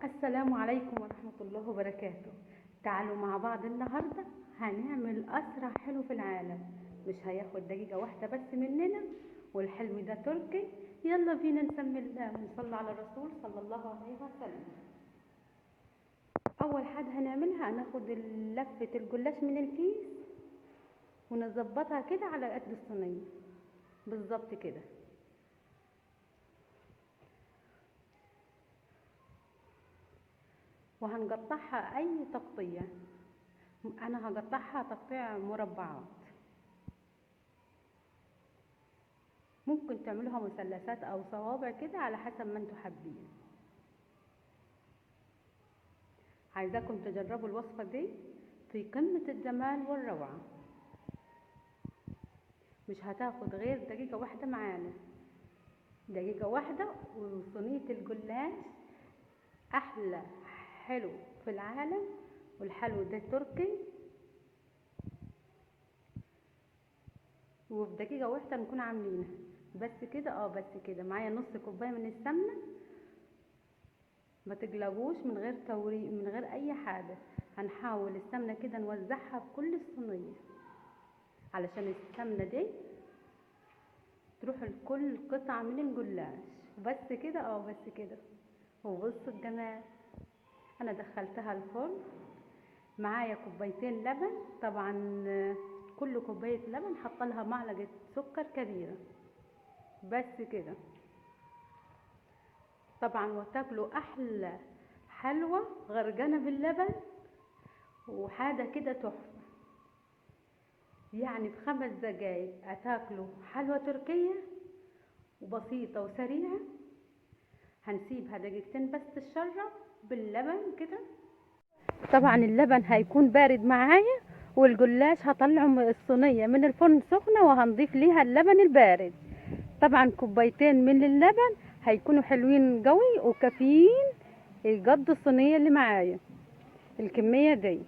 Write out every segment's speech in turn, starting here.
السلام عليكم ورحمة الله وبركاته. تعالوا مع بعض النهاردة هنعمل أسرع حلو في العالم. مش هياخد دقيقة واحدة بس مننا، والحلو ده تركي. يلا بينا نسمي الله ونصلي على الرسول صلى الله عليه وسلم. أول حاجة هنعملها هناخد لفة الجلاش من الكيس ونظبطها كده على قد الصينية بالظبط كده، وهنقطعها اي تقطيع. انا هقطعها تقطيع مربعات، ممكن تعملوها مثلثات او صوابع كده على حسب ما انتوا حابين. عايزاكم تجربوا الوصفة دي في قمة الجمال والروعة. مش هتاخد غير دقيقة واحدة معانا، دقيقة واحدة وصينية الجلاش احلى حلو في العالم. والحلو ده تركي، وفي دقيقة واحدة نكون عاملينها. بس كده بس كده. معايا نص كوباية من السمنة، ما تقلبوش من غير توريق من غير اي حاجة. هنحاول السمنة كده نوزعها في كل الصينية علشان السمنة دي تروح لكل قطعة من الجلاش. بس كده بس كده. وبصوا الجمال، انا دخلتها الفرن. معايا كوبايتين لبن، طبعا كل كوباية لبن حط لها معلقة سكر كبيرة. بس كده طبعا، وتاكلوا احلى حلوة غرقانة باللبن وحاجة كده تحفة. يعني في 5 دقايق هتاكلوا حلوة تركية وبسيطة وسريعة. هنسيبها دقيقتين بس تتشرب باللبن كده. طبعا اللبن هيكون بارد معايا، والجلاش هطلعه من الصينية من الفرن سخنة وهنضيف ليها اللبن البارد. طبعا كوبايتين من اللبن هيكونوا حلوين قوي وكافيين يقضوا الصينية اللي معايا الكمية دي.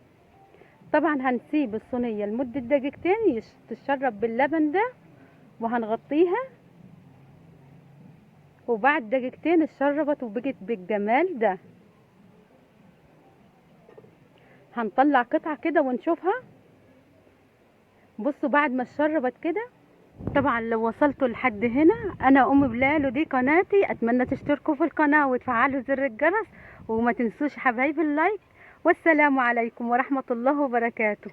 طبعا هنسيب الصينية لمدة دقيقتين تتشرب باللبن ده، وهنغطيها. وبعد دقيقتين اتشربت وبقت بالجمال ده. هنطلع قطعة كده ونشوفها. بصوا بعد ما اتشربت كده. طبعا لو وصلتوا لحد هنا، انا ام بلال ودي قناتي. اتمنى تشتركوا في القناة وتفعلوا زر الجرس، وما تنسوش حبايب اللايك. والسلام عليكم ورحمة الله وبركاته.